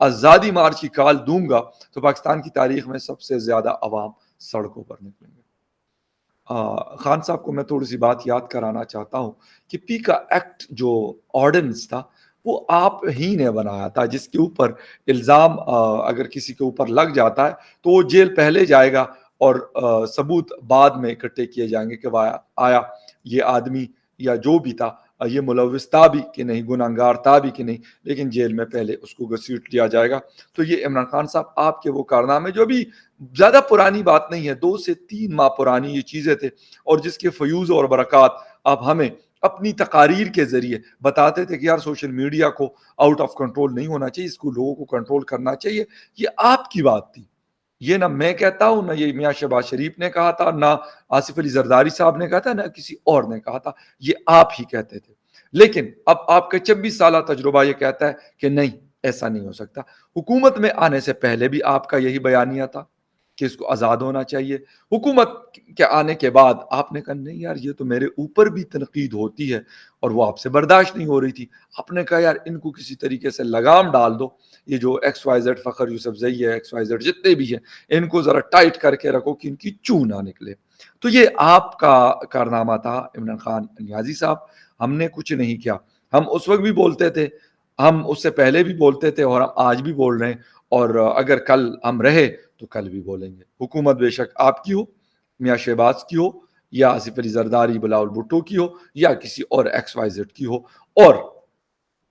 آزادی مارچ کی کال دوں گا تو پاکستان کی تاریخ میں سب سے زیادہ عوام سڑکوں پر نکلیں گے۔ خان صاحب کو میں تھوڑی سی بات یاد کرانا چاہتا ہوں کہ پی کا ایکٹ جو آرڈیننس تھا وہ آپ ہی نے بنایا تھا، جس کے اوپر الزام اگر کسی کے اوپر لگ جاتا ہے تو وہ جیل پہلے جائے گا اور ثبوت بعد میں اکٹھے کیے جائیں گے کہ آیا یہ آدمی یا جو بھی تھا یہ ملوث تھا بھی کہ نہیں، گناہگار تھا بھی کہ نہیں، لیکن جیل میں پہلے اس کو گھسیٹ لیا جائے گا۔ تو یہ عمران خان صاحب آپ کے وہ کارنامے جو بھی زیادہ پرانی بات نہیں ہے، 2 سے 3 ماہ پرانی یہ چیزیں تھے، اور جس کے فیوز اور برکات آپ ہمیں اپنی تقاریر کے ذریعے بتاتے تھے کہ یار سوشل میڈیا کو آؤٹ آف کنٹرول نہیں ہونا چاہیے، اس کو لوگوں کو کنٹرول کرنا چاہیے۔ یہ آپ کی بات تھی، یہ نہ میں کہتا ہوں، نہ یہ میاں شہباز شریف نے کہا تھا، نہ آصف علی زرداری صاحب نے کہا تھا، نہ کسی اور نے کہا تھا، یہ آپ ہی کہتے تھے۔ لیکن اب آپ کا 26 سالہ تجربہ یہ کہتا ہے کہ نہیں، ایسا نہیں ہو سکتا۔ حکومت میں آنے سے پہلے بھی آپ کا یہی بیانیہ تھا کہ اس کو آزاد ہونا چاہیے۔ حکومت کے آنے کے بعد آپ نے کہا نہیں یار، یہ تو میرے اوپر بھی تنقید ہوتی ہے اور وہ آپ سے برداشت نہیں ہو رہی تھی۔ آپ نے کہا یار ان کو کسی طریقے سے لگام ڈال دو، یہ جو ایکس وائی زیڈ فخر یوسف زئی ہے، ایکس وائی زیڈ جتنے بھی ہیں، ان کو ذرا ٹائٹ کر کے رکھو کہ ان کی چو نہ نکلے۔ تو یہ آپ کا کارنامہ تھا عمران خان نیازی صاحب، ہم نے کچھ نہیں کیا۔ ہم اس وقت بھی بولتے تھے، ہم اس سے پہلے بھی بولتے تھے، اور ہم آج بھی بول رہے ہیں، اور اگر کل ہم رہے تو کل بھی بولیں گے۔ حکومت بے شک آپ کی ہو، میاں شہباز کی ہو، یا آصف علی زرداری، بلاول بھٹو کی ہو، یا کسی اور ایکس وائی زیڈ کی ہو، اور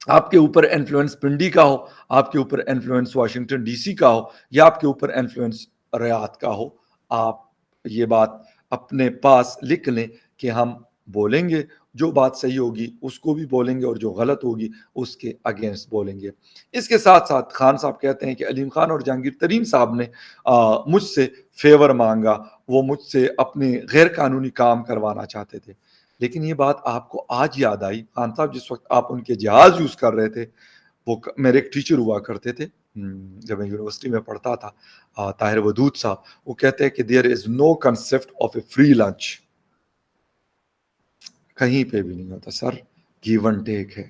آپ کے اوپر انفلوئنس پنڈی کا ہو، آپ کے اوپر انفلوئنس واشنگٹن ڈی سی کا ہو، یا آپ کے اوپر انفلوئنس ریاض کا ہو، آپ یہ بات اپنے پاس لکھ لیں کہ ہم بولیں گے، جو بات صحیح ہوگی اس کو بھی بولیں گے، اور جو غلط ہوگی اس کے اگینسٹ بولیں گے۔ اس کے ساتھ ساتھ خان صاحب کہتے ہیں کہ علیم خان اور جہانگیر ترین صاحب نے مجھ سے فیور مانگا، وہ مجھ سے اپنے غیر قانونی کام کروانا چاہتے تھے۔ لیکن یہ بات آپ کو آج یاد آئی؟ خان صاحب جس وقت آپ ان کے جہاز یوز کر رہے تھے، وہ میرے ایک ٹیچر ہوا کرتے تھے جب میں یونیورسٹی میں پڑھتا تھا، طاہر ودود صاحب، وہ کہتے ہیں کہ there is no concept of a free lunch, کہیں پہ بھی نہیں ہوتا سر، گیو اینڈ ٹیک ہے۔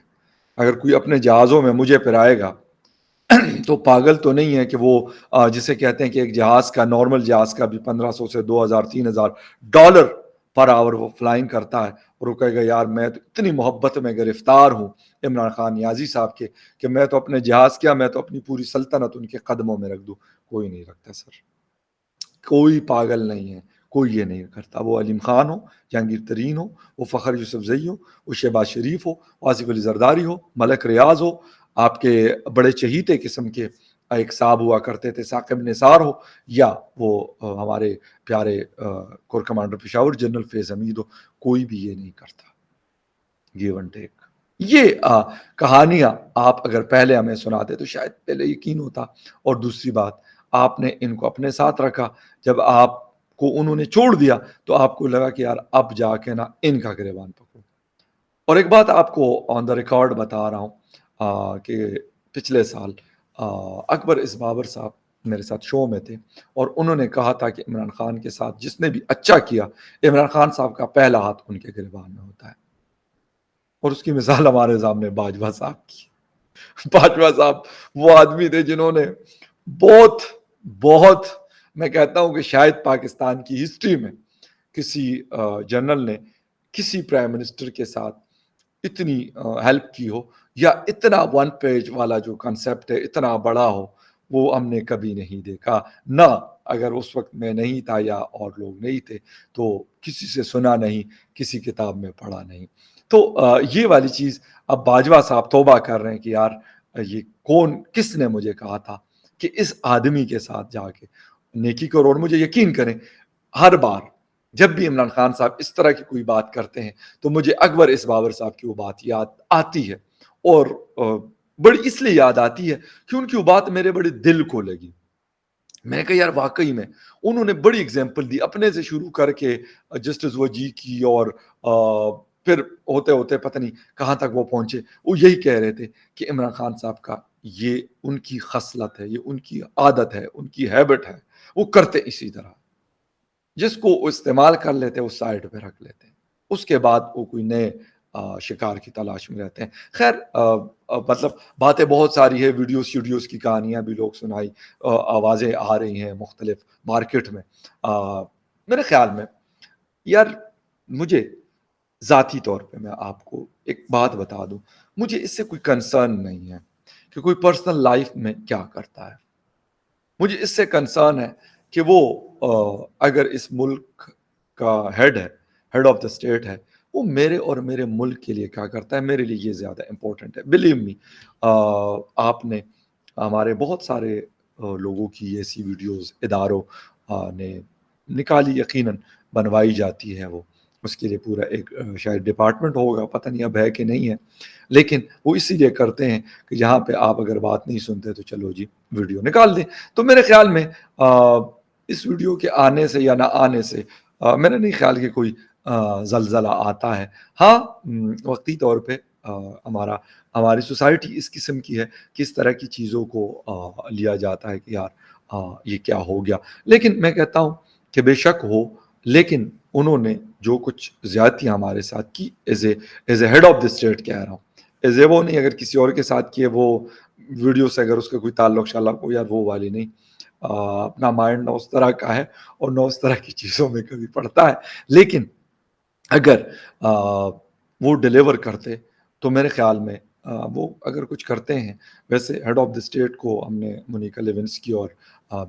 اگر کوئی اپنے جہازوں میں مجھے پھرائے گا تو پاگل تو نہیں ہے کہ وہ جسے کہتے ہیں کہ ایک جہاز کا، نارمل جہاز کا بھی 1500 سے 2000 $3000 پر آور وہ فلائنگ کرتا ہے، اور وہ کہے گا یار میں تو اتنی محبت میں گرفتار ہوں عمران خان نیازی صاحب کے کہ میں تو اپنے جہاز کیا، میں تو اپنی پوری سلطنت ان کے قدموں میں رکھ دوں۔ کوئی نہیں رکھتا سر، کوئی پاگل نہیں ہے، کوئی یہ نہیں کرتا۔ وہ علیم خان ہو، جہانگیر ترین ہو، وہ فخر یوسف زئی ہو، وہ شہباز شریف ہو، آصف علی زرداری ہو، ملک ریاض ہو، آپ کے بڑے چہیتے قسم کے ایک صاحب ہوا کرتے تھے ثاقب نثار ہو، یا وہ ہمارے پیارے کور کمانڈر پشاور جنرل فیض حمید ہو، کوئی بھی یہ نہیں کرتا گیو اینڈ ٹیک۔ یہ کہانیاں آپ اگر پہلے ہمیں سناتے تو شاید پہلے یقین ہوتا، اور دوسری بات آپ نے ان کو اپنے ساتھ رکھا، جب آپ کو انہوں نے چھوڑ دیا تو آپ کو لگا کہ یار اب جا کے نا ان کا گریبان پکڑو۔ اور ایک بات آپ کو آن دا ریکارڈ بتا رہا ہوں کہ پچھلے سال اکبر اسبابر صاحب میرے ساتھ شو میں تھے، اور انہوں نے کہا تھا کہ عمران خان کے ساتھ جس نے بھی اچھا کیا، عمران خان صاحب کا پہلا ہاتھ ان کے گریبان میں ہوتا ہے۔ اور اس کی مثال ہمارے سامنے باجوہ صاحب کی۔ باجوہ صاحب وہ آدمی تھے جنہوں نے بہت بہت، میں کہتا ہوں کہ شاید پاکستان کی ہسٹری میں کسی جنرل نے کسی پرائم منسٹر کے ساتھ اتنی ہیلپ کی ہو، یا اتنا 1 پیج والا جو کنسپٹ ہے اتنا بڑا ہو، وہ ہم نے کبھی نہیں دیکھا۔ نہ اگر اس وقت میں نہیں تھا یا اور لوگ نہیں تھے تو کسی سے سنا نہیں، کسی کتاب میں پڑھا نہیں۔ تو یہ والی چیز اب باجوہ صاحب توبہ کر رہے ہیں کہ یار یہ کون، کس نے مجھے کہا تھا کہ اس آدمی کے ساتھ جا کے نیکی کرو۔ اور مجھے یقین کریں، ہر بار جب بھی عمران خان صاحب اس طرح کی کوئی بات کرتے ہیں تو مجھے اکبر اسبابر صاحب کی وہ بات یاد آتی ہے، اور بڑی اس لیے یاد آتی ہے کہ ان کی وہ بات میرے بڑے دل کو لگی۔ میں نے کہا یار واقعی میں انہوں نے بڑی اگزامپل دی، اپنے سے شروع کر کے جسٹس وجی کی، اور پھر ہوتے ہوتے پتہ نہیں کہاں تک وہ پہنچے۔ وہ یہی کہہ رہے تھے کہ عمران خان صاحب کا یہ ان کی خصلت ہے، یہ ان کی عادت ہے، ان کی ہیبٹ ہے، وہ کرتے اسی طرح، جس کو وہ استعمال کر لیتے وہ سائڈ پہ رکھ لیتے، اس کے بعد وہ کوئی نئے شکار کی تلاش میں رہتے ہیں. خیر مطلب باتیں بہت ساری ہے، ویڈیوز کی کہانیاں بھی لوگ سنائی، آوازیں آ رہی ہیں مختلف مارکیٹ میں. میرے خیال میں یار مجھے ذاتی طور پہ میں آپ کو ایک بات بتا دوں، مجھے اس سے کوئی کنسرن نہیں ہے کہ کوئی پرسنل لائف میں کیا کرتا ہے. مجھے اس سے کنسرن ہے کہ وہ اگر اس ملک کا ہیڈ آف دا اسٹیٹ ہے، وہ میرے اور میرے ملک کے لیے کیا کرتا ہے. میرے لیے یہ زیادہ امپورٹنٹ ہے. بلیو می، آپ نے ہمارے بہت سارے لوگوں کی ایسی ویڈیوز اداروں نے نکالی، یقیناً بنوائی جاتی ہے. وہ اس کے لیے پورا ایک شاید ڈپارٹمنٹ ہوگا، پتہ نہیں اب ہے کہ نہیں ہے، لیکن وہ اسی لیے کرتے ہیں کہ جہاں پہ آپ اگر بات نہیں سنتے تو چلو جی ویڈیو نکال دیں. تو میرے خیال میں اس ویڈیو کے آنے سے یا نہ آنے سے میرا نہیں خیال کہ کوئی زلزلہ آتا ہے. ہاں وقتی طور پہ ہماری سوسائٹی اس قسم کی ہے کہ اس طرح کی چیزوں کو لیا جاتا ہے کہ یار یہ کیا ہو گیا. لیکن میں کہتا ہوں کہ بے شک ہو، لیکن انہوں نے جو کچھ زیادتیاں ہمارے ساتھ کی as a head of the state کہہ رہا ہوں، ایز اے وہ نہیں اگر کسی اور کے ساتھ کیے وہ ویڈیو سے اگر اس کا کوئی تعلق شاللہ کو یار وہ والی نہیں. اپنا مائنڈ نہ اس طرح کا ہے اور نہ اس طرح کی چیزوں میں کبھی پڑتا ہے. لیکن اگر وہ ڈیلیور کرتے تو میرے خیال میں وہ اگر کچھ کرتے ہیں. ویسے ہیڈ آف دا اسٹیٹ کو ہم نے مونیکا لیونسکی اور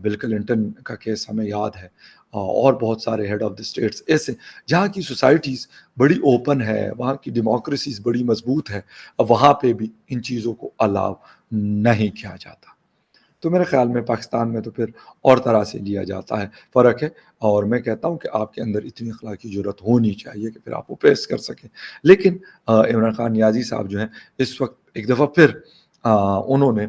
بل کلنٹن کا کیس ہمیں یاد ہے، اور بہت سارے ہیڈ آف دا اسٹیٹس ایسے جہاں کی سوسائٹیز بڑی اوپن ہے، وہاں کی ڈیموکریسیز بڑی مضبوط ہے، وہاں پہ بھی ان چیزوں کو الاؤ نہیں کیا جاتا. تو میرے خیال میں پاکستان میں تو پھر اور طرح سے لیا جاتا ہے. فرق ہے. اور میں کہتا ہوں کہ آپ کے اندر اتنی اخلاقی جرات ہونی چاہیے کہ پھر آپ وہ پیش کر سکیں. لیکن عمران خان نیازی صاحب جو ہیں اس وقت ایک دفعہ پھر انہوں نے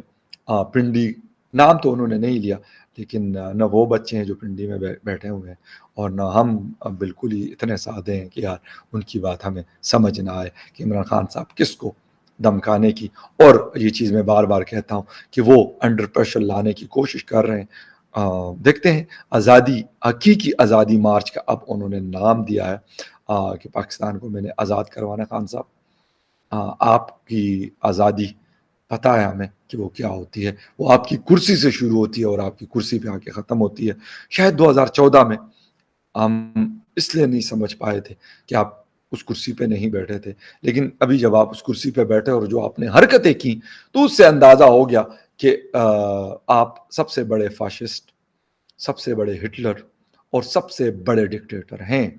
پنڈی نام تو انہوں نے نہیں لیا، لیکن نہ وہ بچے ہیں جو پنڈی میں بیٹھے ہوئے ہیں اور نہ ہم بالکل ہی اتنے سادے ہیں کہ یار ان کی بات ہمیں سمجھ نہ آئے کہ عمران خان صاحب کس کو دمکانے کی. اور یہ چیز میں بار بار کہتا ہوں کہ وہ انڈر پریشر لانے کی کوشش کر رہے ہیں. دیکھتے ہیں آزادی، حقیقی آزادی مارچ کا اب انہوں نے نام دیا ہے کہ پاکستان کو میں نے آزاد کروانا. خان صاحب آپ کی آزادی پتہ ہے ہمیں کہ وہ کیا ہوتی ہے. وہ آپ کی کرسی سے شروع ہوتی ہے اور آپ کی کرسی پہ آ کے ختم ہوتی ہے. شاید 2014 میں ہم اس لیے نہیں سمجھ پائے تھے کہ آپ اس کرسی پہ نہیں بیٹھے تھے، لیکن ابھی جب آپ اس کرسی پہ بیٹھے اور جو آپ نے حرکتیں کی تو اس سے اندازہ ہو گیا کہ آپ سب سے بڑے فاشسٹ، سب سے بڑے ہٹلر اور سب سے بڑے ڈکٹیٹر ہیں.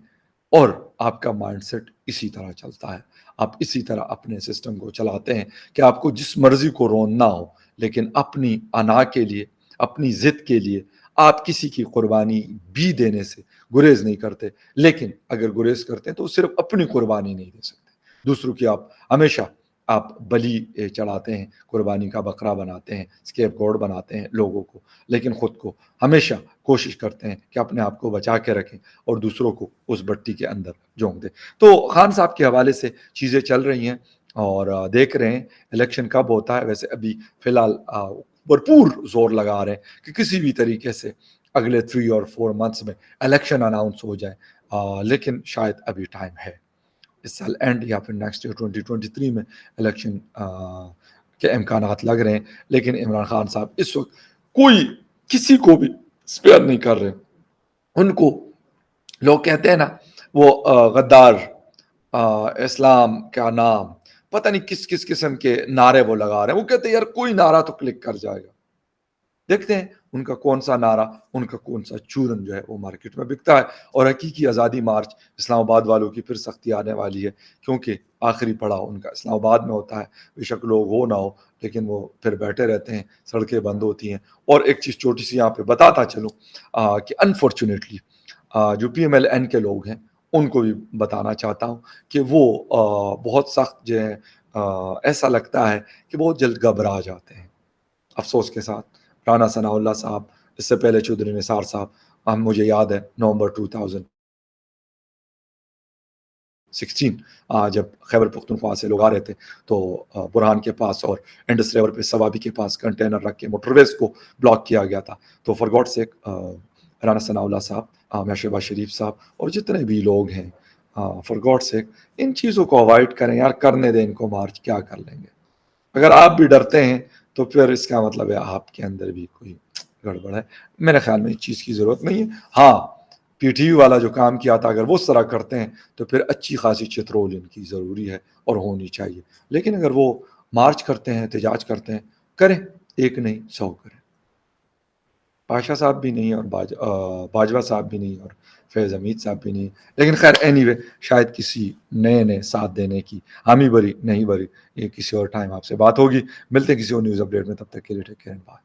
اور آپ کا مائنڈ سیٹ اسی طرح چلتا ہے، آپ اسی طرح اپنے سسٹم کو چلاتے ہیں کہ آپ کو جس مرضی کو روننا ہو، لیکن اپنی انا کے لیے، اپنی ضد کے لیے آپ کسی کی قربانی بھی دینے سے گریز نہیں کرتے. لیکن اگر گریز کرتے ہیں تو صرف اپنی قربانی نہیں دے سکتے، دوسروں کی آپ ہمیشہ آپ بلی چڑھاتے ہیں، قربانی کا بکرا بناتے ہیں، اسکیپ گوڈ بناتے ہیں لوگوں کو، لیکن خود کو ہمیشہ کوشش کرتے ہیں کہ اپنے آپ کو بچا کے رکھیں اور دوسروں کو اس بٹی کے اندر جھونک دیں. تو خان صاحب کے حوالے سے چیزیں چل رہی ہیں اور دیکھ رہے ہیں الیکشن کب ہوتا ہے. ویسے ابھی فی الحال بھرپور زور لگا رہے ہیں کہ کسی بھی طریقے سے اگلے 3 اور 4 منتھس میں الیکشن اناؤنس ہو جائے، لیکن شاید ابھی ٹائم ہے. اس سال اینڈ یا پھر نیکسٹ ایئر 2023 میں الیکشن کے امکانات لگ رہے ہیں. لیکن عمران خان صاحب اس وقت کوئی کسی کو بھی اسپیئر نہیں کر رہے. ان کو لوگ کہتے ہیں نا وہ غدار، اسلام کا نام، پتہ نہیں کس کس قسم کے نعرے وہ لگا رہے ہیں. وہ کہتے ہیں یار کوئی نعرہ تو کلک کر جائے گا. دیکھتے ہیں ان کا کون سا نعرہ، ان کا کون سا چورن جو ہے وہ مارکیٹ میں بکتا ہے. اور حقیقی آزادی مارچ اسلام آباد والوں کی پھر سختی آنے والی ہے، کیونکہ آخری پڑاؤ ان کا اسلام آباد میں ہوتا ہے. بے شک لوگ ہو نہ ہو، لیکن وہ پھر بیٹھے رہتے ہیں، سڑکیں بند ہوتی ہیں. اور ایک چیز چھوٹی سی یہاں پہ بتاتا چلوں کہ انفارچونیٹلی جو پی ایم ایل این کے لوگ ہیں ان کو بھی بتانا چاہتا ہوں کہ وہ بہت سخت جو ہے ایسا لگتا ہے کہ بہت جلد گھبرا جاتے ہیں. افسوس کے ساتھ رانا ثناء اللہ صاحب، اس سے پہلے چودھری نثار صاحب، مجھے یاد ہے نومبر 2016 جب خیبر پختونخوا سے لوگ آ رہے تھے تو برہان کے پاس اور انڈس ریور پہ سوابی کے پاس کنٹینر رکھ کے موٹر ویز کو بلاک کیا گیا تھا. تو فار گاڈ سیک رانا ثناء اللہ صاحب، میاں شہباز شریف صاحب اور جتنے بھی لوگ ہیں فار گاڈ سیک ان چیزوں کو اوائڈ کریں یار, کرنے دیں ان کو مارچ, کیا کر لیں گے. اگر آپ بھی ڈرتے ہیں تو پھر اس کا مطلب ہے آپ کے اندر بھی کوئی گڑبڑ ہے. میرے خیال میں اس چیز کی ضرورت نہیں ہے. ہاں پی ٹی وی والا جو کام کیا تھا اگر وہ اس طرح کرتے ہیں تو پھر اچھی خاصی چترول ان کی ضروری ہے اور ہونی چاہیے. لیکن اگر وہ مارچ کرتے ہیں, احتجاج کرتے ہیں, کریں, ایک نہیں 100 کریں. پاشا صاحب بھی نہیں اور باجوہ صاحب بھی نہیں اور فیض حمید صاحب بھی نہیں. لیکن خیر اینی وے شاید کسی نئے ساتھ دینے کی ہم ہی بری نہیں بری, یہ کسی اور ٹائم آپ سے بات ہوگی. ملتے ہیں کسی اور نیوز اپڈیٹ میں, تب تک کے لیے ٹیک کیئر, بائے.